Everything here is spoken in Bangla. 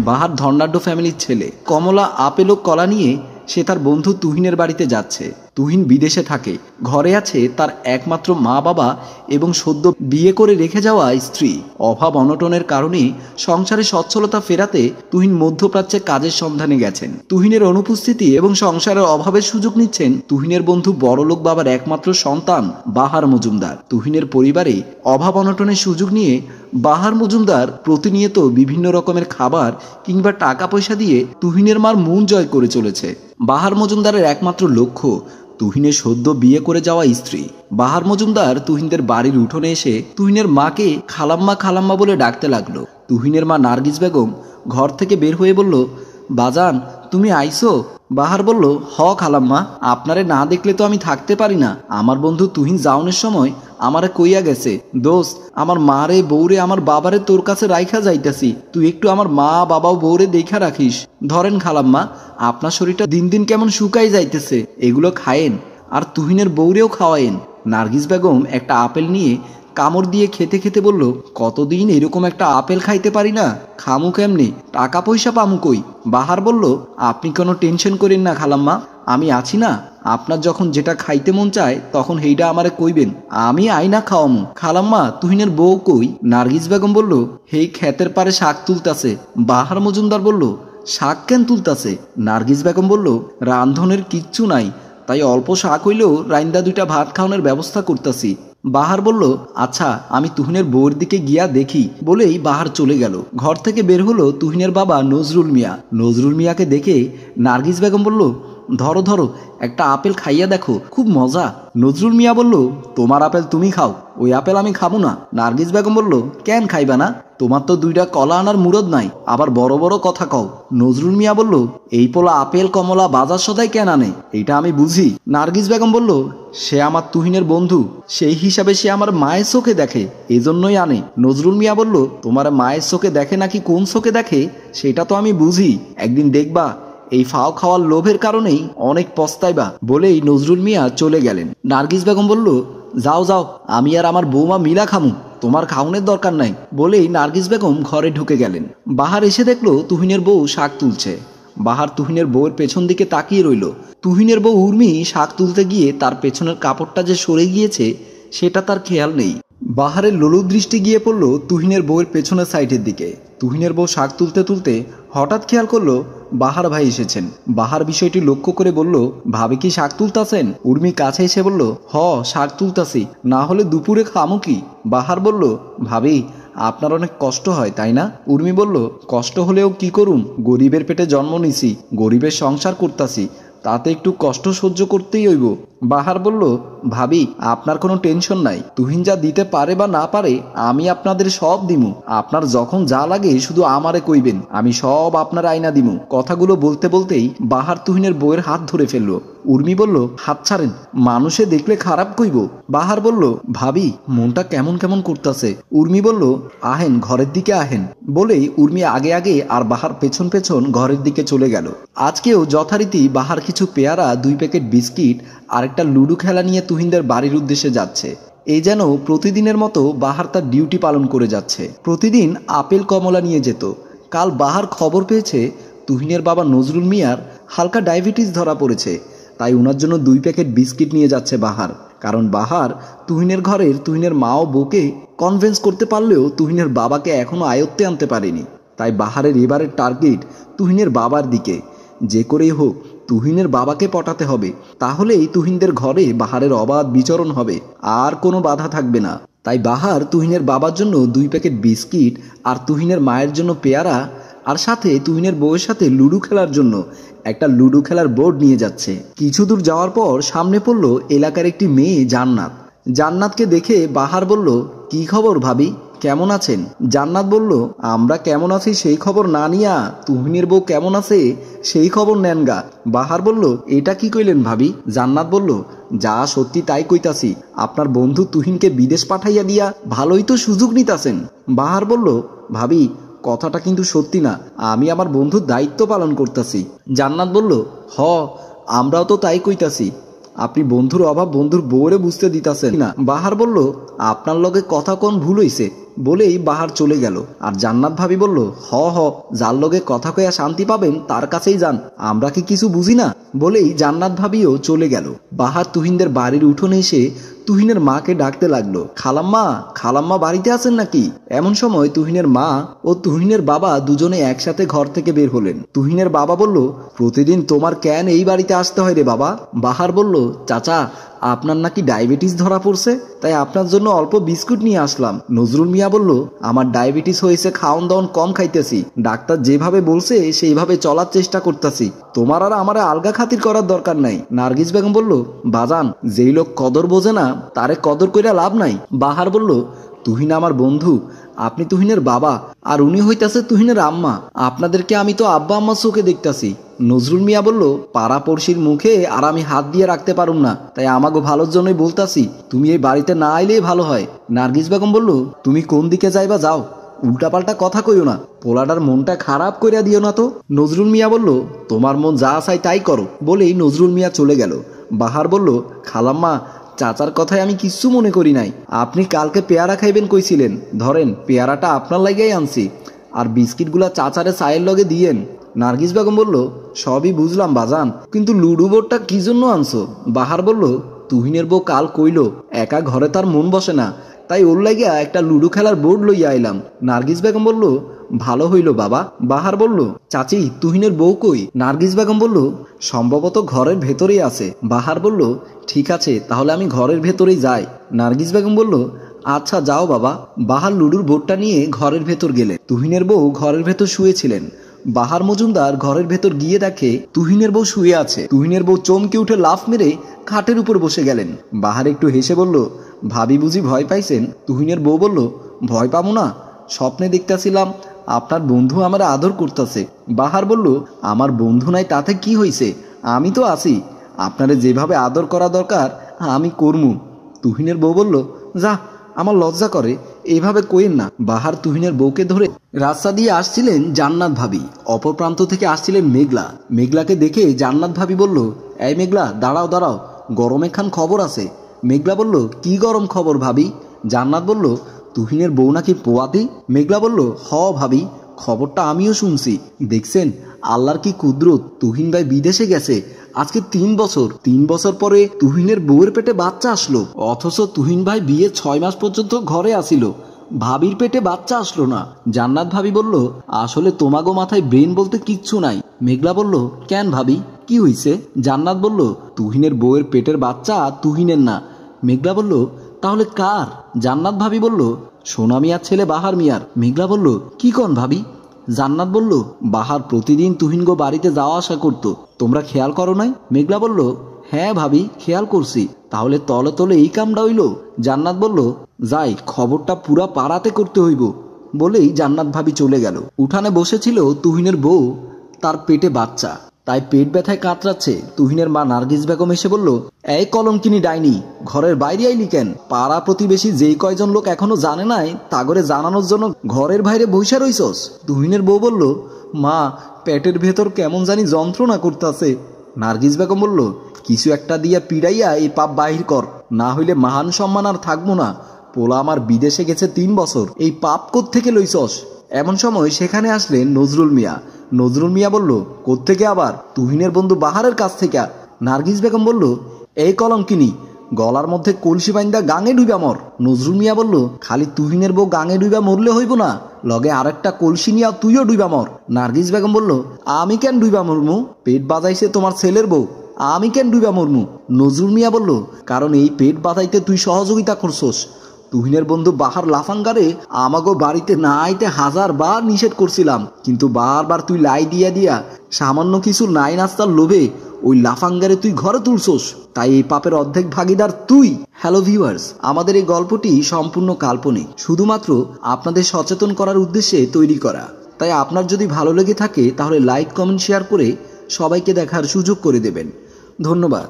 বাহার ধর্নাঢ্য ফ্যামিলির ছেলে। কমলা আপেল ও কলা নিয়ে সে তার বন্ধু তুহিনের বাড়িতে যাচ্ছে। তুহিন বিদেশে থাকে, ঘরে আছে তার একমাত্র মা বাবা এবং সদ্য বিয়ে করে রেখে যাওয়া স্ত্রী। অভাব অনটনের কারণে সংসারে সচ্ছলতা ফেরাতে তুহিন মধ্যপ্রাচ্যে কাজের সন্ধানে গেছেন। তুহিনের অনুপস্থিতি এবং সংসারের অভাবের সুযোগ নিচ্ছেন তুহিনের বন্ধু বড়লোক বাবার একমাত্র সন্তান বাহার মজুমদার। তুহিনের পরিবারে অভাব অনটনের সুযোগ নিয়ে বাহার মজুমদার প্রতিনিয়ত বিভিন্ন রকমের খাবার কিংবা টাকা পয়সা দিয়ে তুহিনের মার মন জয় করে চলেছে। বাহার মজুমদারের একমাত্র লক্ষ্য তুহিনের সদ্য বিয়ে করে যাওয়া স্ত্রী। বাহার মজুমদার তুহিনদের বাড়ির উঠোনে এসে তুহিনের মাকে খালাম্মা খালাম্মা বলে ডাকতে লাগলো। তুহিনের মা নার্গিস বেগম ঘর থেকে বের হয়ে বলল, বাজান তুমি আইসো? বাহার বলল, হ খালাম্মা, আপনারে না দেখলে তো আমি থাকতে পারি না। আমার বন্ধু তুহিন যাওনের সময় আমারে কইয়া গেছে, দোস্ত আমার মারে বউরে আমার বাবারে তোর কাছে রাইখা যাইতাছি, তুই একটু আমার মা বাবা ও বউরে দেখা রাখিস। ধরেন খালাম্মা, আপনার শরীরটা দিন দিন কেমন শুকাই যাইতেছে, এগুলো খায়েন আর তুহিনের বউরেও খাওয়ায়েন। নার্গিস বেগম একটা আপেল নিয়ে কামড় দিয়ে খেতে খেতে বলল, কতদিন এরকম একটা আপেল খাইতে পারি না, খামু কেমনে, টাকা পয়সা পামু কই? বাহার বলল, আপনি কোনো টেনশন করেন না খালাম্মা, আমি আছি না। আপনার যখন যেটা খাইতে মন চায় তখন সেইটা আমারে কইবেন, আমি আইনা খাওয়ামু। খালাম্মা তুহিনের বউ কই? নার্গিস বেগম বলল, হেই ক্ষেতের পারে শাক তুলতাছে। বাহার মজুমদার বলল, শাক কেন তুলতাছে? নার্গিস বেগম বলল, রান্ধনের কিচ্ছু নাই, তাই অল্প শাক হইলেও রাইন্দা দুইটা ভাত খাওয়ানোর ব্যবস্থা করতেছি। বাহার বলল, আচ্ছা আমি তুহিনের বউয়ের দিকে গিয়া দেখি। বলেই বাহার চলে গেল। ঘর থেকে বের হলো তুহিনের বাবা নজরুল মিয়া। নজরুল মিয়াকে দেখে নার্গিস বেগম বলল, ধরো ধরো একটা আপেল খাইয়া দেখো, খুব মজা। নজরুল মিয়া বলল, তোমার আপেল তুমি খাও, ওই আপেল আমি খাবো না। নার্গিস বেগম বলল, কেন খাইবা না? তোমার তো দুইটা কলা আনার মুরদ নাই, আবার বড় বড় কথা কও। নজরুল মিয়া বলল, এই পোলা আপেল কমলা বাজার সদাই কেন আনে, এইটা আমি বুঝি। নার্গিস বেগম বলল, সে আমার তুহিনের বন্ধু, সেই হিসাবে সে আমার মায়ের চোখে দেখে, এজন্যই আনে। নজরুল মিয়া বলল, তোমার মায়ের চোখে দেখে নাকি কোন চোখে দেখে সেটা তো আমি বুঝি, একদিন দেখবা এই ফাও খাওয়ার লোভের কারণেই অনেক পস্তাইবা। বলেই নজরুল মিয়া চলে গেলেন। নার্গিস বেগম বলল, যাও যাও, আমি আর আমার বৌমা মিলা খামু, তোমার খাওনের দরকার নাই। বলেই নার্গিস বেগম ঘরে ঢুকে গেলেন। বাহার এসে দেখলো তুহিনের বউ শাক তুলছে। বাহার তুহিনের বউয়ের পেছন দিকে তাকিয়ে রইল। তুহিনের বউ উর্মি শাক তুলতে গিয়ে তার পেছনের কাপড়টা যে সরে গিয়েছে সেটা তার খেয়াল নেই। বাহারের লোলুপ দৃষ্টি গিয়ে পড়ল তুহিনের বউয়ের পেছনের সাইডের দিকে। তুহিনের বউ শাক তুলতে তুলতে হঠাৎ খেয়াল করলো বাহার ভাই এসেছেন। বাহার বিষয়টি লক্ষ্য করে বলল, ভাবি কি শাক তুলতাছেন? উর্মি কাছে এসে বলল, হ শাক তুলতাছি, না হলে দুপুরে খামু কি? বাহার বলল, ভাবি আপনার অনেক কষ্ট হয় তাই না? উর্মি বলল, কষ্ট হলেও কি করুম, গরিবের পেটে জন্ম নিছি, গরিবের সংসার করতাছি, তাতে একটু কষ্ট সহ্য করতেই হইব। বাহার বলল, ভাবি আপনার কোনো টেনশন নাই, তুহিন যা দিতে পারে বা না পারে আমি আপনাদের সব দিমু, আপনার যখন যা লাগে শুধু আমারে কইবেন, আমি সব আপনার আইনা দিমু। কথাগুলো বলতে বলতেই বাহার তুহিনের বউয়ের হাত ধরে ফেললো। উর্মি বলল, হাত ছাড়েন, মানুষে দেখলে খারাপ কইব। বাহার বলল, ভাবি মনটা কেমন কেমন করতেছে। উর্মি বলল, আহেন ঘরের দিকে আহেন। বলেই উর্মি আগে আগে আর বাহার পেছন পেছন ঘরের দিকে চলে গেল। আজকেও যথারীতি বাহার কিছু পেয়ারা, 2 প্যাকেট বিস্কিট আর একটা লুডো খেলা নিয়ে তুহিনদের বাড়ির উদ্দেশ্যে যাচ্ছে। এই যেন প্রতিদিনের মতো বাহার তার ডিউটি পালন করে যাচ্ছে। প্রতিদিন আপেল কমলা নিয়ে যেত। কাল বাহার খবর পেয়েছে তুহিনের বাবা নজরুল মিয়ার হালকা ডায়াবেটিস ধরা পড়েছে, তাই ওনার জন্য 2 প্যাকেট বিস্কিট নিয়ে যাচ্ছে বাহার। কারণ বাহার তুহিনের ঘরের তুহিনের মা ও বউকে কনভিন্স করতে পারলেও তুহিনের বাবাকে এখনো আয়ত্তে আনতে পারেনি। তাই বাহারের এবারের টার্গেট তুহিনের বাবার দিকে। যে করেই হোক তুহিনের বাবাকে পটাতে হবে, তাহলেই তুহিনদের ঘরে বাহারের অবাধ বিচরণ হবে, আর কোনো বাধা থাকবে না। তাই বাহার তুহিনের বাবার জন্য 2 প্যাকেট বিস্কিট আর তুহিনের মায়ের জন্য পেয়ারা আর সাথে তুহিনের বউয়ের সাথে লুডো খেলার জন্য একটা লুডো খেলার বোর্ড নিয়ে যাচ্ছে। কিছু দূর যাওয়ার পর সামনে পড়ল এলাকার একটি মেয়ে জান্নাত। জান্নাতকে দেখে বাহার বলল, কি খবর ভাবি, কেমন আছেন? জান্নাত বলল, আমরা কেমন আছি সেই খবর না নিয়া তুহিনের বউ কেমন আছে সেই খবর নেন গা। বাহার বলল, এটা কি কইলেন ভাবি? জান্নাত বলল, যা সত্যি তাই কইতাছি, আপনার বন্ধু তুহিনকে বিদেশ পাঠাইয়া দিয়া ভালোই তো সুযোগ নিতাছেন। বাহার বলল, ভাবি কথাটা কিন্তু সত্যি না, আমি আমার বন্ধুর দায়িত্ব পালন করতেছি। জান্নাত বলল, হ আমরাও তো তাই কইতাছি, আপনি বন্ধুর অভাব বন্ধুর বউরে বুঝতে দিতাছেন না। বাহার বলল, আপনার লগে কথা কোন ভুল হইছে, বলেই বাহার চলে গেল। আর জান্নাত ভাবি বলল, হ যার লগে কথা কয়া শান্তি পাবেন তার কাছেই যান, আমরা কি কিছু বুঝি না? বলেই জান্নাত ভাবিও চলে গেল। বাহার তুহিনদের বাড়ির উঠোনে এসে তুহিনের মাকে ডাকতে লাগলো, খালাম্মা বাড়িতে আছেন নাকি? এমন সময় তুহিনের মা ও তুহিনের বাবা দুজনে একসাথে ঘর থেকে বের হলেন। তুহিনের বাবা বলল, প্রতিদিন তোমার কেন এই বাড়িতে আসতে হয় রে বাবা? বাহার বলল, চাচা আপনার নাকি ডায়াবেটিস ধরা পড়ছে, তাই আপনার জন্য অল্প বিস্কুট নিয়ে আসলাম। নজরুল মিয়া বলল, আমার ডায়াবেটিস হয়েছে, খাওন দাওন কম খাইতেছি, ডাক্তার যেভাবে বলছে সেইভাবে চলার চেষ্টা করতেছি, তোমার আর আমার আলগা খাতির করার দরকার নাই। নার্গিস বেগম বলল, বাজান যেই লোক কদর বোঝে না তারে কদর কইরা লাভ নাই। বাহার বলল, তুহিন আমার বন্ধু, আপনি তুহিনের বাবা আর উনি হইতাছে তুহিনের আম্মা, আপনাদেরকে আমি তো আব্বা আম্মা চোখে দেখতাছি। নজরুল মিয়া বলল, পাড়া পড়শির মুখে আর আমি হাত দিয়ে রাখতে পারুম না, তাই আমাকে ভালোর জন্যই বলতাছি, তুমি এই বাড়িতে না আইলেই ভালো হয়। নার্গিস বেগম বলল, তুমি কোন দিকে যাইবা যাও, উল্টাপাল্টা কথা কইও না, পোলাটার মনটা খারাপ কইরা দিও না তো। নজরুল মিয়া বলল, তোমার মন যা চাই তাই করো, বলেই নজরুল মিয়া চলে গেল। বাহার বলল, খালাম্মা চাচার কথায় আমি কিচ্ছু মনে করি নাই, আপনি কালকে পেয়ারা খাইবেন কইছিলেন, ধরেন পেয়ারাটা আপনার লাগাই আনছি, আর বিস্কিটগুলা চাচারে চায়ের লগে দিয়েন। নার্গিস বেগম বলল, সবই বুঝলাম বাজান, কিন্তু লুডু বোর্ডটা কি জন্য আনছো? বাহার বলল, তুহিনের বউ কাল কইল একা ঘরে তার মন বসে না, তাই ওর লাগিয়া একটা লুডো খেলার বোর্ড লইয়া আইলাম। নার্গিস বেগম বলল, ভালো হইল বাবা। বাহার বলল, চাচি তুহিনের বউ কই? নার্গিস বেগম বলল, সম্ভবত ঘরের ভেতরেই আছে। বাহার বলল, ঠিক আছে তাহলে আমি ঘরের ভেতরেই যাই। নার্গিস বেগম বলল, আচ্ছা যাও বাবা। বাহার লুডুর বোর্ডটা নিয়ে ঘরের ভেতর গেলেন। তুহিনের বউ ঘরের ভেতর শুয়েছিলেন। বাহার মজুমদার ঘরের ভেতর গিয়ে দেখে তুহিনের বউ শুয়ে আছে। তুহিনের বউ চমকে উঠে লাফ মেরে খাটের উপর বসে গেলেন। বাহার একটু হেসে বলল, ভাবি বুঝি ভয় পাইছেন? তুহিনের বউ বলল, ভয় পাবো না, স্বপ্নে দেখতেছিলাম আপনার বন্ধু আমার আদর করতেছে। বাহার বলল, আমার বন্ধু নাই তাতে কি হয়েছে, আমি তো আছি, আপনারে যেভাবে আদর করা দরকার আমি করমু। তুহিনের বউ বলল, যা, আমার লজ্জা করে, এইভাবে কইেন না। বাহার তুহিনের বউকে ধরে রাস্তা দিয়ে আসছিলেন জান্নাত ভাবি, অপর প্রান্ত থেকে আসছিলেন মেঘলা। মেঘলাকে দেখে জান্নাত ভাবি বলল, এই মেঘলা দাঁড়াও, গরমে খান খবর আছে। মেঘলা বলল, কি গরম খবর ভাবি? জান্নাত বলল, তুহিনের বউ নাকি পোয়াতি। মেঘলা বলল, হ ভাবি, খবরটা আমিও শুনছি। দেখছেন আল্লাহর কি কুদরত, তুহিন ভাই বিদেশে গেছে আজকে 3 বছর পরে তুহিনের বউয়ের পেটে বাচ্চা আসলো, অথচ তুহিন ভাই বিয়ে 6 মাস পর্যন্ত ঘরে আসিল, ভাবির পেটে বাচ্চা আসলো না। জান্নাত ভাবি বলল, আসলে তোমাগো মাথায় ব্রেন বলতে কিচ্ছু নাই। মেঘলা বলল, কেন ভাবি কি হইছে? জান্নাত বলল, তুহিনের বউয়ের পেটের বাচ্চা তুহিনের না। মেঘলা বলল, তাহলে কার? জান্নাত ভাবি বলল, সোনা মিয়ার ছেলে বাহার মিয়ার। মেঘলা বলল, কি কন ভাবি? জান্নাত বলল, বাহার প্রতিদিন তুহিন গো বাড়িতে যাওয়া আসা করতো, তোমরা খেয়াল করো নাই? মেঘলা বলল, হ্যাঁ ভাবি খেয়াল করছি। তাহলে তলে তলে এই কামটা হইল? জান্নাত বলল, যাই, খবরটা পুরা পাড়াতে করতে হইব। বলেই জান্নাত ভাবি চলে গেল। উঠানে বসেছিল তুহিনের বউ, তার পেটে বাচ্চা, তাই পেট ব্যথায় কাতরাচ্ছে। তুহিনের মা নার্গিস বেগম এসে বলল, এই কলঙ্কিনী ডাইনি, ঘরের বাইরে আইলি কেন? পাড়া প্রতিবেশী যেই কয়জন লোক এখনো জানে নাই তাগরে জানানোর জন্য ঘরের বাইরে বইসা রইছস? তুহিনের বউ বলল, মা পেটের ভেতর কেমন জানি যন্ত্রণা করতেছে। নার্গিস বেগম বলল, কিছু একটা দিয়া পিড়াইয়া এই পাপ বাহির কর, না হইলে মহান সম্মান আর থাকবো না। পোলা আমার বিদেশে গেছে 3 বছর, এই পাপ কোত্থেকে লইছস? এমন সময় সেখানে আসলেন নজরুল মিয়া। নজরুল মিয়া বলল, কোত্থেকে আবার? তুহিনের বন্ধু বাহারের কাছ থেকে। নার্গিস বেগম বলল, এই কলঙ্কিনী, গলার মধ্যে কলসি বাইন্দা গাঙে ডুইবা মর। নজরুল মিয়া বলল, খালি তুহিনের বউ গাঙে ডুইবা মরলে হইব না, লগে আরেকটা কলসি নিয়া তুইও ডুইবা মর। নার্গিস বেগম বলল, আমি কেন ডুইবা মরমু? পেট বাজাইছে তোমার ছেলের বউ, আমি কেন ডুইবা মরমু? নজরুল মিয়া বলল, কারণ এই পেট বাজাইতে তুই সহযোগিতা করছস। তুহিনের বন্ধু বাহার লাফাঙ্গারে আমাগো বাড়িতে না আইতে 1000বার নিষেধ করছিলাম, কিন্তু বারবার তুই লাই দিয়া সামান্য কিছু নাই নাস্তার লোভে ওই লাফাঙ্গারে তুই ঘরে তুলছস, তাই এই পাপের অর্ধেক ভাগিদার তুই। হ্যালো ভিউয়ার্স, আমাদের এই গল্পটি সম্পূর্ণ কাল্পনিক, শুধুমাত্র আপনাদের সচেতন করার উদ্দেশ্যে তৈরি করা। তাই আপনার যদি ভালো লেগে থাকে তাহলে লাইক, কমেন্ট, শেয়ার করে সবাইকে দেখার সুযোগ করে দেবেন। ধন্যবাদ।